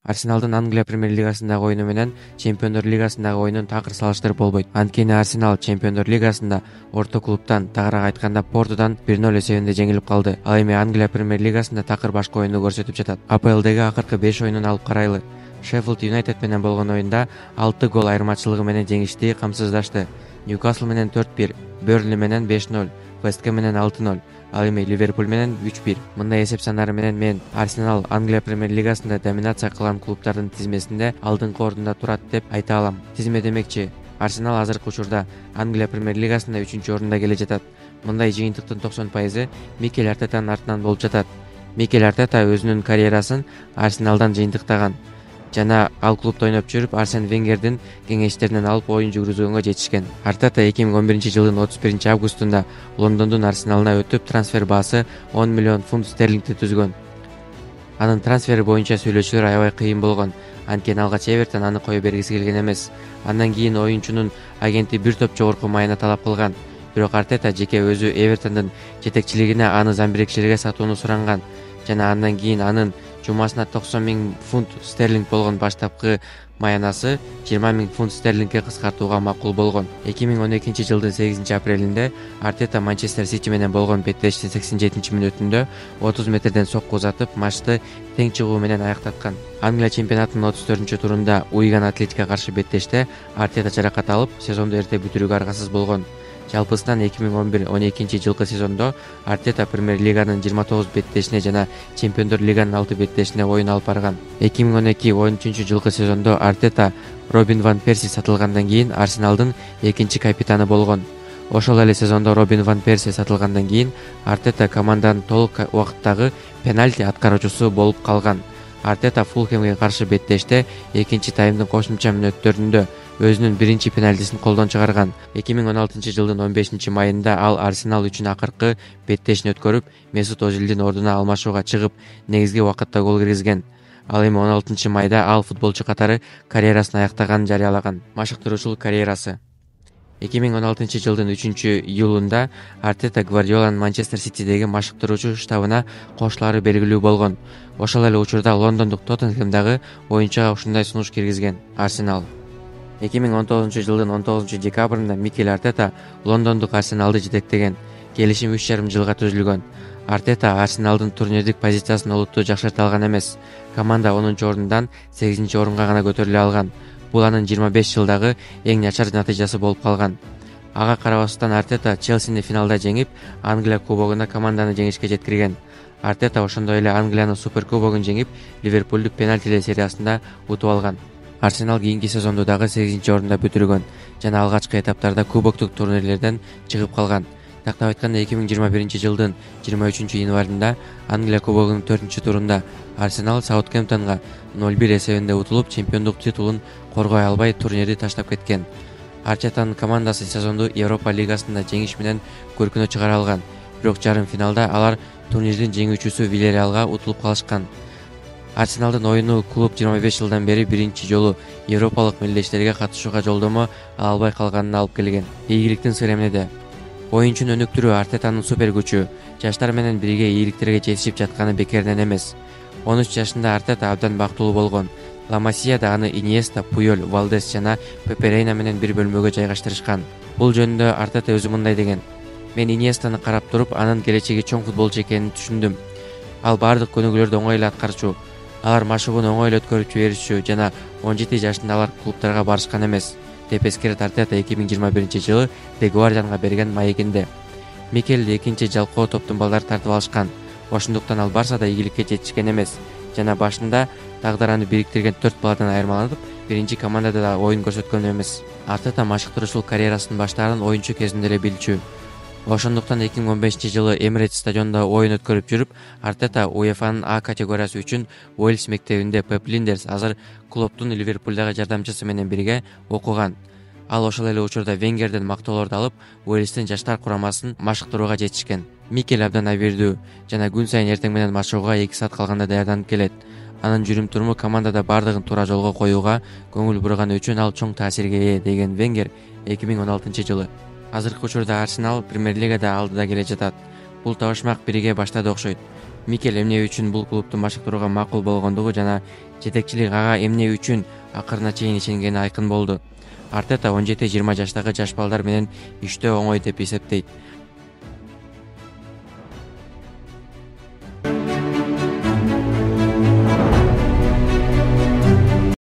Арсеналдын Англия премьер лигасындагы оюну менен Чемпиондор лигасындагы оюнун такыр салыштырып болбойт. Анткени Арсенал Чемпиондор лигасында орто клубтан, тагыраак айтканда Портудан 1-0 эсебинде жеңилип калды. Ал эми Англия премьер лигасында такыр башка оюнду көрсөтүп жатат. АПЛдеги акыркы 5 оюнун алып карайлы. Шеффилд Юнайтед менен болгон оюнда 6 гол айырмачылыгы менен жеңишти камсыздашты. Ньюкасл менен 4-1, Бернли менен 5-0, Вест Хэм менен 6-0. Ал эми Ливерпуль менен 3-1. Мындай эсеп санары менен мен Арсенал Англия премьер лигасында доминация кылган клубдардын тизмесинде алдыңкы ордунда турат деп айта алам. Тизме демекчи, Арсенал азыркы учурда Англия премьер лигасында 3-орунда келе жатат. Мындай жыйынтыктын 90% Микель Артетанын артынан болуп жатат. Микель Артета өзүнүн карьерасын Арсеналдан жыйынтыктаган жана ал клубда ойноп жүрүп Арсен Венгердин кеңештеринен алып оюн жүргүзгөнгө жетишкен. Артета 2011-жылдын 31-августунда Лондондун Арсеналына өтүп, трансфер баасы 10 миллион фунт стерлингди түзгөн. Анын трансфери боюнча сүйлөшүүлөр аябай кыйын болгон. Анткени алгач Эвертон аны кое бергиси келген эмес. Андан кийин оюнчунун агенти бир топ жогорку майына талап кылган. Бирок Артета жеке өзү Эвертондун жетекчилигине аны замбирекчилерге сатууну суранган жана андан кийин анын жумасына 90 000 фунт стерлинг болгон баштапкы маянасы 20 000 фунт стерлингге кыскартууга макул болгон. 2012-жылдын 8-апрелинде Артета Манчестер Сити менен болгон беттештин 87-мүнөтүндө 30 метрден сокку узатып, матчты тең чыгуу менен аяктаткан. Англия чемпионатынын 34-турунда Уиган Атлетикке каршы беттеште Артета жаракат алып, сезонду эрте бүтүрүүгө аргасыз болгон. Жалпысынан 2011-12 сезондо Артета премьер лиганын 29 беттешине жана Чемпиондор лиганын 6 беттешине оюн алып барган. 2012-13 сезондо Артета Робин ван Перси сатылгандан кийин Арсеналдын экинчи капитаны болгон. Ошол эле сезондо Робин ван Перси сатылгандан кийин Артета команданын толук убакыттагы пенальти аткаруучусу болуп калган. Артета Фулхемге каршы беттеште экинчи таймдын кошумча мүнөттөрүндө өзүнүн биринчи пенальтисин колдон чыгарган. 2016-жылдын 15-майында ал Арсенал үчүн акыркы беттешин өткөрүп, Месут Озилдин ордуна алмашууга чыгып, негизги убакытта гол киргизген. Ал эми 16-майда ал футболчу катары карьерасын аяктаганын жарыялаган. Машыктыруучулук карьерасы. 2016-жылдын 3-июлунда Артета Гвардиоланын Манчестер Ситидеги машыктыруучу штабына кошулары белгилүү болгон. Ошол эле учурда лондондук Тоттенхемдагы оюнчуга ушундай сунуш киргизген. Арсенал 2019-жылдын 19-декабрында Микель Артета лондондук Арсеналды жетектеген. Келишим 3,5 жылга түзүлгөн. Артета Арсеналдын турнирдик позициясын олуттуу жакшырта алган эмес. Команда 10-орундан 8-орунга гана көтөрүлө алган. Бул анын 25 жылдагы эң начар натыйжасы болуп калган. Ага карабастан Артета Челсини финалда жеңип, Англия кубогунда команданы жеңишке жеткирген. Артета ошондой эле Англиянын суперкубогун жеңип, Ливерпулду пенальтилер сериясында утуп алган. Арсенал кийинки сезонду дагы 8-орунда бүтүргөн жана алгачкы этаптарда кубоктук турнирлерден чыгып калган. Тактап айтканда 2021-жылдын 23-январында Англия кубогунун 4-турунда Арсенал Саутгемптонго 0-1 эсебинде утулуп, чемпиондук титулун коргой албай турнирди таштап кеткен. Артетанын командасы сезонду Европа лигасында жеңиш менен көркүнө чыгара алган. Бирок жарым финалда алар турнирдин жеңүүчүсү Вильярреалга утулуп калышкан. Арсеналдын оюну клуб 25 жылдан бери биринчи жолу европалык мелдештерге катышууга жолдомо ала албай калганына алып келген. Ийгиликтин сыры эмнеде? Оюнчунун өнүктүрүү Артетанын супер күчү, жаштар менен бирге ийгиликтерге жетишип жатканы бекерден эмес. 13 жашында Артета абдан бактылуу болгон. Ла Масияда аны Иньеста, Пуйол, Валдес жана Пепе Рейна менен бир бөлмөгө жайгаштырышкан. Бул жөнүндө Артета өзү мындай деген: "Мен Иньестаны карап туруп, анын келечеги чоң футболчу экенин түшүндүм. Ал бардык көнүгүүлөрдү оңой эле аткарчу. Алар машыгууну оңой эле өткөрүп жиберишчү жана 17 жашында алар клубтарга барышкан эмес", деп эскертет Артета 2021-жылы The Guardianга берген маегинде. Микелди экинчи жалкоо топтун балдары тартып алышкан. Ошондуктан ал Барсада ийгиликке жетишкен эмес жана башында тагдыр аны бириктирген 4 баладан айырмаланып, биринчи командада да оюн көрсөткөн эмес. Артета машыктыруучулук карьерасын баштаарын оюнчу кезинде эле билчү. Ошондуктан 2015-жылы Эмирейтс стадионунда оюн өткөрүп жүрүп, Артета УЕФАнын А категориясы үчүн Уэльс мектебинде Пеп Линдерс, азыр клубтун Ливерпулдагы жардамчысы менен бирге окуган. Ал ошол эле учурда Венгерден мактоолорду алып, Уэльстин жаштар курамасын машыктырууга жетишкен. Микель абдан абийирдүү жана күн сайын эртең менен машыгууга 2 саат калганда даярданып келет. Анын жүрүм-туруму командада бардыгын туура жолго коюуга көңүл бурганы үчүн ал чоң таасирге ээ, деген Венгер 2016-жылы. Азыркы учурда Арсенал премьер лигада алдыда келе жатат. Бул табышмак бирге баштады окшойт. Микель эмне үчүн бул клубду башкарууга макул болгондугу жана жетекчилик ага эмне үчүн акырына чейин ишенгени айкын болду. Артета 17-20 жаштагы жаш балдар менен иштөө оңой деп эсептейт.